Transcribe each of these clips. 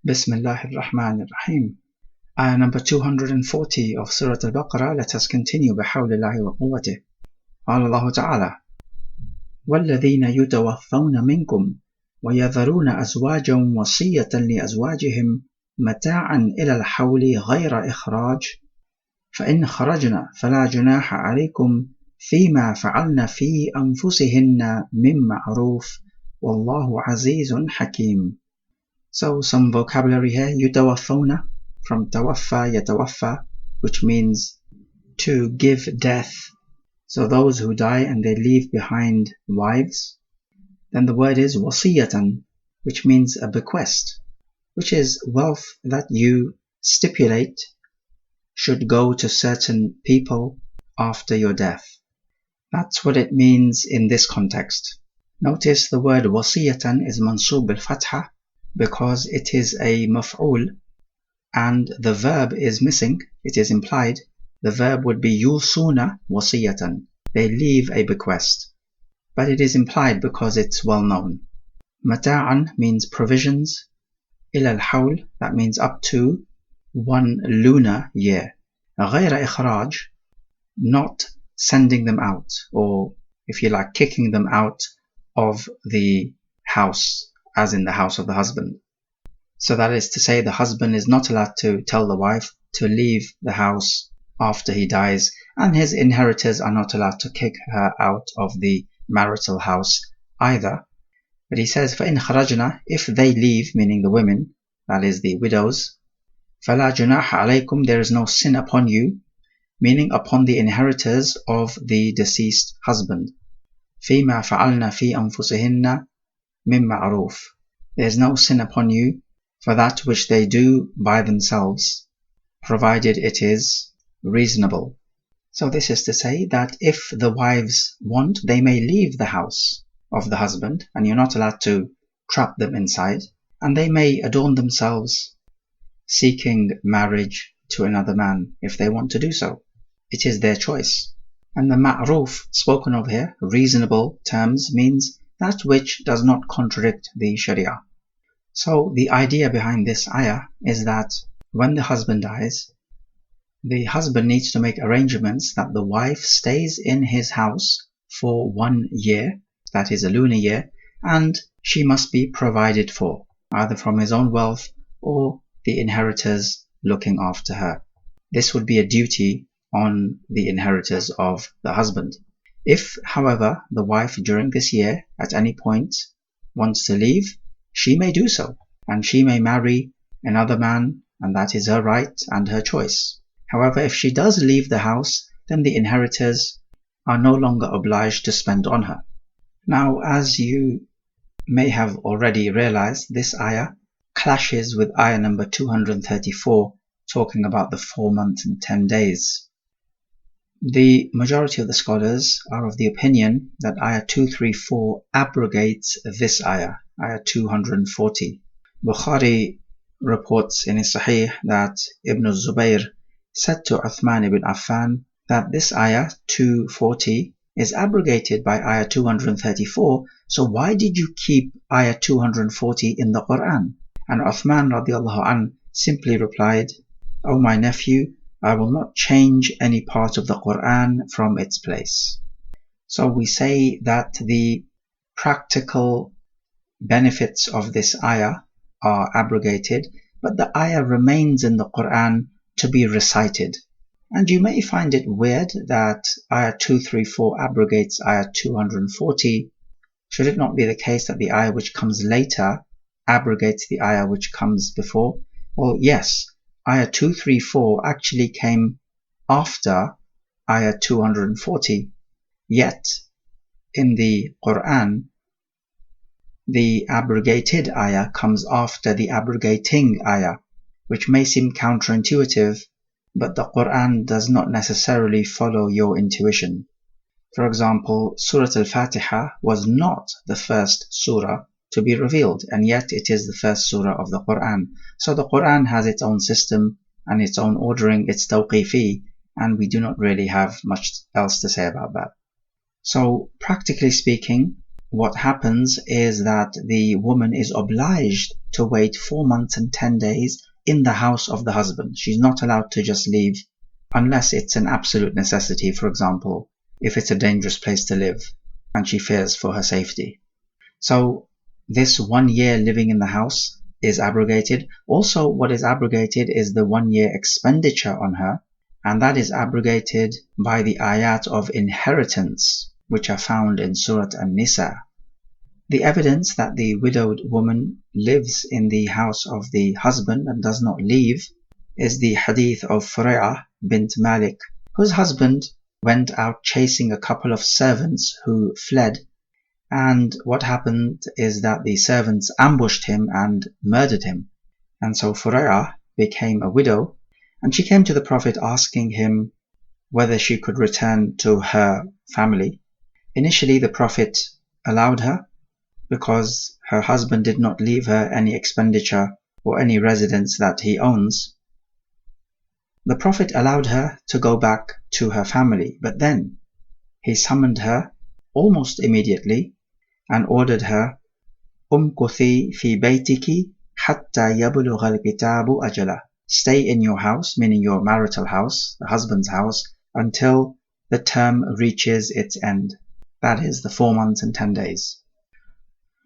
Bismillahir Rahmanir Rahim. Ayah number 240 of Surah Al-Baqarah. Let us continue. بحول wa quwwatih. قال الله تعالى: والذين يتوفون منكم ويذرون أزواجا وصية لأزواجهم متاعا إلى الحول غير إخراج فإن خرجنا فلا جناح عليكم فيما فعلن في أنفسهن من معروف والله عزيز حكيم. So some vocabulary here. يتوفون from توفى يتوفى, which means to give death. So those who die and they leave behind wives. Then the word is wasiyatan, which means a bequest, which is wealth that you stipulate should go to certain people after your death. That's what it means in this context. Notice the word wasiyatan is mansub al-fatha because it is a maf'ul and the verb is missing. It is implied. The verb would be yusuna wasiyatan. They leave a bequest. But it is implied because it's well known. Mata'an means provisions. Ila al-hawl, that means up to 1 lunar year. Ghayra ikhraj, not sending them out, or if you like, kicking them out of the house, as in the house of the husband. So that is to say, the husband is not allowed to tell the wife to leave the house after he dies, and his inheritors are not allowed to kick her out of the marital house either. But he says, فَإِنْ خَرَجْنَا, if they leave, meaning the women, that is the widows, فَلَا جُنَاحَ عَلَيْكُمْ, there is no sin upon you, meaning upon the inheritors of the deceased husband. فِيمَا فَعَلْنَا فِي أَنفُسِهِنَّ مِن مَعْرُوفٍ, there is no sin upon you for that which they do by themselves, provided it is reasonable. So this is to say that if the wives want, they may leave the house of the husband, and you're not allowed to trap them inside, and they may adorn themselves seeking marriage to another man if they want to do so. It is their choice. And the ma'ruf spoken of here, reasonable terms, means that which does not contradict the Sharia. So the idea behind this ayah is that when the husband dies, the husband needs to make arrangements that the wife stays in his house for 1 year, that is a lunar year, and she must be provided for, either from his own wealth or the inheritors looking after her. This would be a duty on the inheritors of the husband. If, however, the wife during this year at any point wants to leave, she may do so, and she may marry another man, and that is her right and her choice. However, if she does leave the house, then the inheritors are no longer obliged to spend on her. Now, as you may have already realized, this ayah clashes with ayah number 234, talking about the 4 months and 10 days. The majority of the scholars are of the opinion that ayah 234 abrogates this ayah, ayah 240. Bukhari reports in his Sahih that Ibn Zubayr said to Uthman ibn Affan that this ayah 240 is abrogated by ayah 234, so why did you keep ayah 240 in the Quran? And Uthman radiallahu anh simply replied, "O my nephew, I will not change any part of the Quran from its place." So we say that the practical benefits of this ayah are abrogated, but the ayah remains in the Quran to be recited. And you may find it weird that ayah 234 abrogates ayah 240. Should it not be the case that the ayah which comes later abrogates the ayah which comes before? Well, yes, ayah 234 actually came after ayah 240, yet in the Quran the abrogated ayah comes after the abrogating ayah, which may seem counterintuitive, but the Quran does not necessarily follow your intuition. For example, Surah Al-Fatiha was not the first surah to be revealed, and yet it is the first surah of the Quran. So the Quran has its own system and its own ordering, its tawqifi, and we do not really have much else to say about that. So practically speaking, what happens is that the woman is obliged to wait 4 months and 10 days in the house of the husband. She's not allowed to just leave unless it's an absolute necessity, for example, if it's a dangerous place to live and she fears for her safety. So this 1 year living in the house is abrogated. Also, what is abrogated is the 1 year expenditure on her, and that is abrogated by the ayat of inheritance, which are found in Surah An-Nisa. The evidence that the widowed woman lives in the house of the husband and does not leave is the hadith of Furay'ah bint Malik, whose husband went out chasing a couple of servants who fled, and what happened is that the servants ambushed him and murdered him. And so Furay'ah became a widow, and she came to the Prophet asking him whether she could return to her family. Initially the Prophet allowed her because her husband did not leave her any expenditure or any residence that he owns. The Prophet allowed her to go back to her family, but then he summoned her almost immediately and ordered her, umkuthi fi baytiki hatta yablugha al-kitabu ajala. Stay in your house, meaning your marital house, the husband's house, until the term reaches its end. That is the 4 months and 10 days.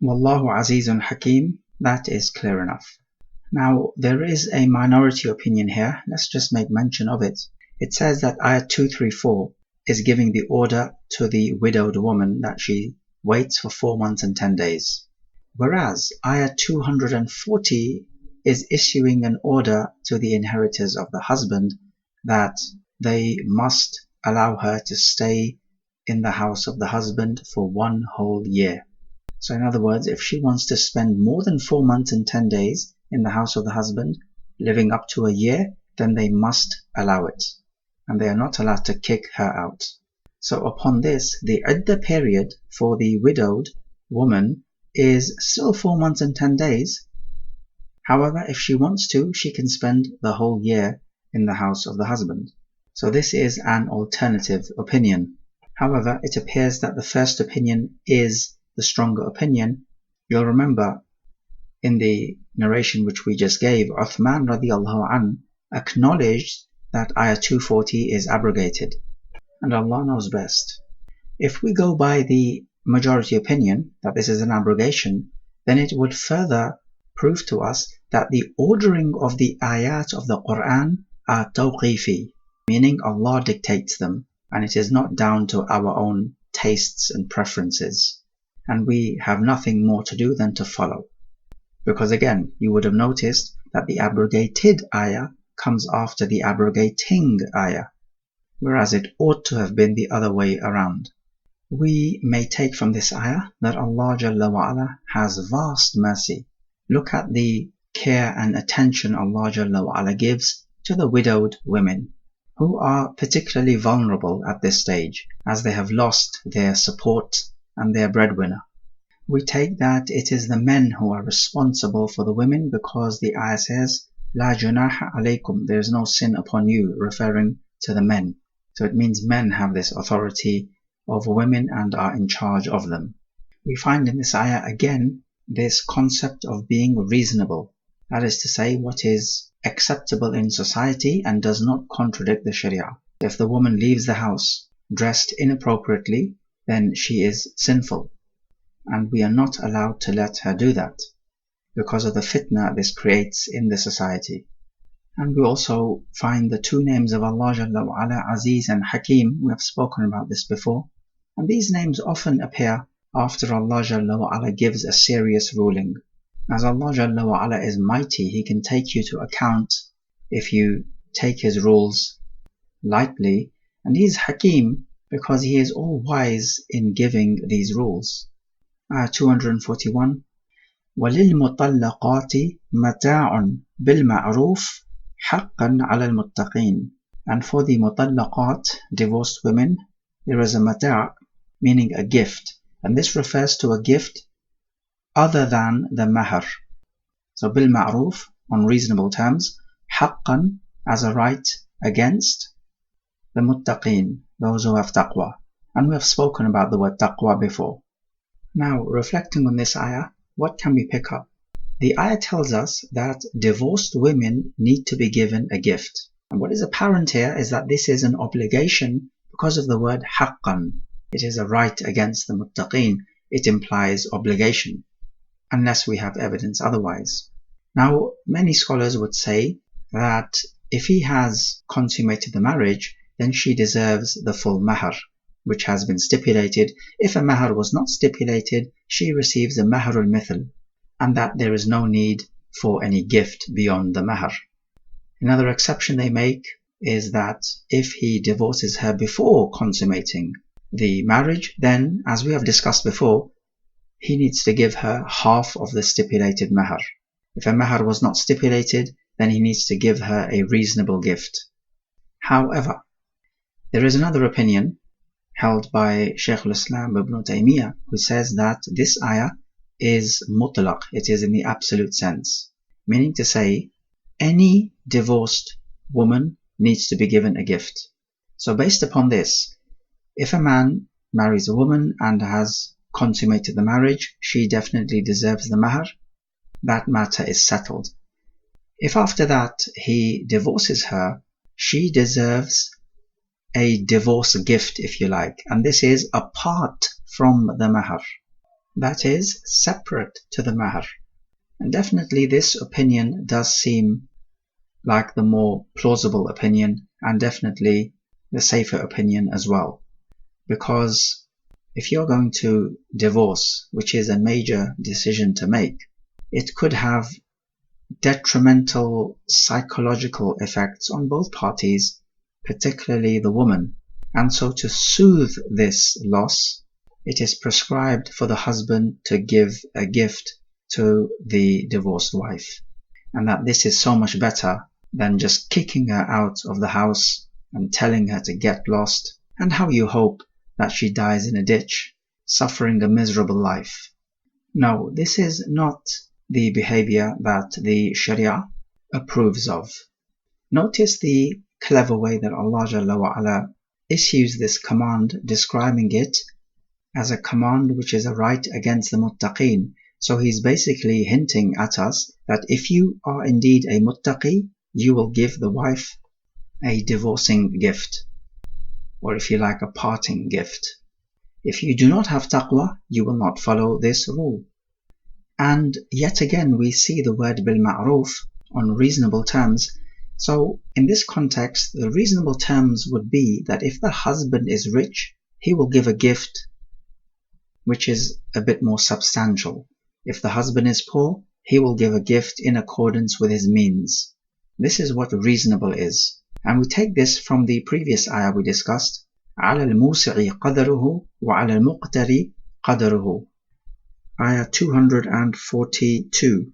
Wallahu azizun hakim, that is clear enough. Now, there is a minority opinion here. Let's just make mention of it. It says that ayat 234 is giving the order to the widowed woman that she waits for 4 months and 10 days. Whereas ayat 240 is issuing an order to the inheritors of the husband that they must allow her to stay in the house of the husband for 1 whole year. So in other words, if she wants to spend more than 4 months and 10 days in the house of the husband, living up to a year, then they must allow it, and they are not allowed to kick her out. So upon this, the iddah period for the widowed woman is still 4 months and 10 days. However, if she wants to, she can spend the whole year in the house of the husband. So this is an alternative opinion. However, it appears that the first opinion is the stronger opinion. You'll remember in the narration which we just gave, Uthman radiallahu an acknowledged that ayah 240 is abrogated, and Allah knows best. If we go by the majority opinion that this is an abrogation, then it would further prove to us that the ordering of the ayat of the Quran are tawqifi, meaning Allah dictates them, and it is not down to our own tastes and preferences, and we have nothing more to do than to follow. Because again, you would have noticed that the abrogated ayah comes after the abrogating ayah, whereas it ought to have been the other way around. We may take from this ayah that Allah Jalla wa Ala has vast mercy. Look at the care and attention Allah Jalla wa Ala gives to the widowed women, who are particularly vulnerable at this stage, as they have lost their support and their breadwinner. We take that it is the men who are responsible for the women because the ayah says, La junaha alaykum, there is no sin upon you, referring to the men. So it means men have this authority over women and are in charge of them. We find in this ayah again this concept of being reasonable. That is to say, what is acceptable in society and does not contradict the Sharia. If the woman leaves the house dressed inappropriately, then she is sinful, and we are not allowed to let her do that because of the fitna this creates in the society. And we also find the two names of Allah Jalla wa Ala, Aziz and Hakim. We have spoken about this before, and these names often appear after Allah Jalla wa Ala gives a serious ruling. As Allah Jalla wa Ala is mighty, He can take you to account if you take His rules lightly, and He is Hakim because He is all wise in giving these rules. 241 وَلِلْمُطَلَّقَاتِ مَتَاعٌ بِالْمَعْرُوفِ حَقًّا عَلَى الْمُتَّقِينَ. And for the mutallaqat, divorced women, there is a mata', meaning a gift, and this refers to a gift other than the mahar. So bil-ma'ruf, on reasonable terms, haqqan, as a right against the muttaqeen, those who have taqwa. And we have spoken about the word taqwa before. Now, reflecting on this ayah, what can we pick up? The ayah tells us that divorced women need to be given a gift. And what is apparent here is that this is an obligation because of the word haqqan. It is a right against the muttaqeen. It implies obligation, unless we have evidence otherwise. Now, many scholars would say that if he has consummated the marriage, then she deserves the full mahar, which has been stipulated. If a mahar was not stipulated, she receives a maharul mithl, and that there is no need for any gift beyond the mahar. Another exception they make is that if he divorces her before consummating the marriage, then, as we have discussed before, he needs to give her half of the stipulated mahar. If a mahar was not stipulated, then he needs to give her a reasonable gift. However, there is another opinion held by Shaykh al-Islam ibn Taymiyyah, who says that this ayah is mutlaq, it is in the absolute sense, meaning to say any divorced woman needs to be given a gift. So based upon this, if a man marries a woman and has consummated the marriage, she definitely deserves the mahar. That matter is settled. If after that he divorces her, she deserves a divorce gift, if you like, and this is apart from the mahar. That is separate to the mahar. And definitely this opinion does seem like the more plausible opinion, and definitely the safer opinion as well. Because if you're going to divorce, which is a major decision to make, it could have detrimental psychological effects on both parties, particularly the woman. And so to soothe this loss, it is prescribed for the husband to give a gift to the divorced wife. And that this is so much better than just kicking her out of the house and telling her to get lost, and how you hope that she dies in a ditch, suffering a miserable life. No, this is not the behavior that the Sharia approves of. Notice the clever way that Allah Jalla wa Ala issues this command, describing it as a command which is a right against the muttaqeen. So he's basically hinting at us that if you are indeed a muttaqi, you will give the wife a divorcing gift, or if you like, a parting gift. If you do not have taqwa, you will not follow this rule. And yet again we see the word bil ma'ruf, on reasonable terms. So in this context, the reasonable terms would be that if the husband is rich, he will give a gift which is a bit more substantial. If the husband is poor, he will give a gift in accordance with his means. This is what reasonable is. And we take this from the previous ayah we discussed, عَلَى الْمُوسِعِ قَدَرُهُ وَعَلَى الْمُقْتَرِ قَدَرُهُ. Ayah 242.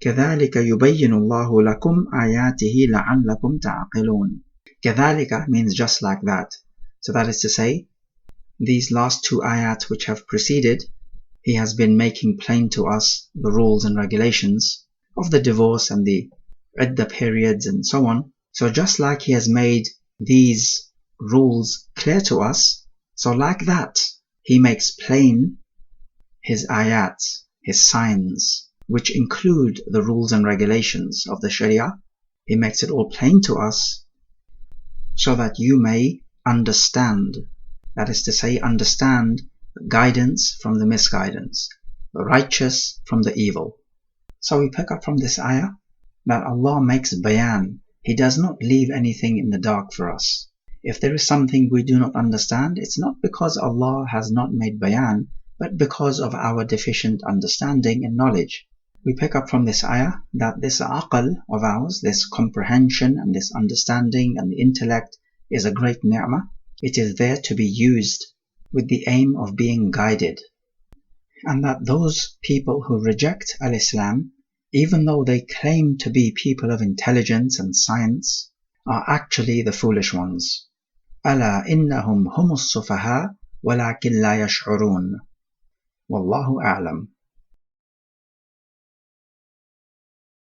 كَذَلِكَ يُبَيِّنُ اللَّهُ لَكُمْ آيَاتِهِ لَعَلَّكُمْ تَعْقِلُونَ. كَذَلِكَ means just like that. So that is to say, these last two ayat which have preceded, he has been making plain to us the rules and regulations of the divorce and the iddah periods and so on. So just like he has made these rules clear to us, so like that, he makes plain his ayat, his signs, which include the rules and regulations of the Sharia. He makes it all plain to us so that you may understand. That is to say, understand the guidance from the misguidance, the righteous from the evil. So we pick up from this ayah that Allah makes bayan. He does not leave anything in the dark for us. If there is something we do not understand, it's not because Allah has not made bayan, but because of our deficient understanding and knowledge. We pick up from this ayah that this aql of ours, this comprehension and this understanding and the intellect, is a great ni'mah. It is there to be used with the aim of being guided. And that those people who reject al-Islam, even though they claim to be people of intelligence and science, are actually the foolish ones. أَلَا إِنَّهُمْ هُمُ السُّفَهَاءُ وَلَكِنْ لَا يَشْعُرُونَ. Wallahu a'lam.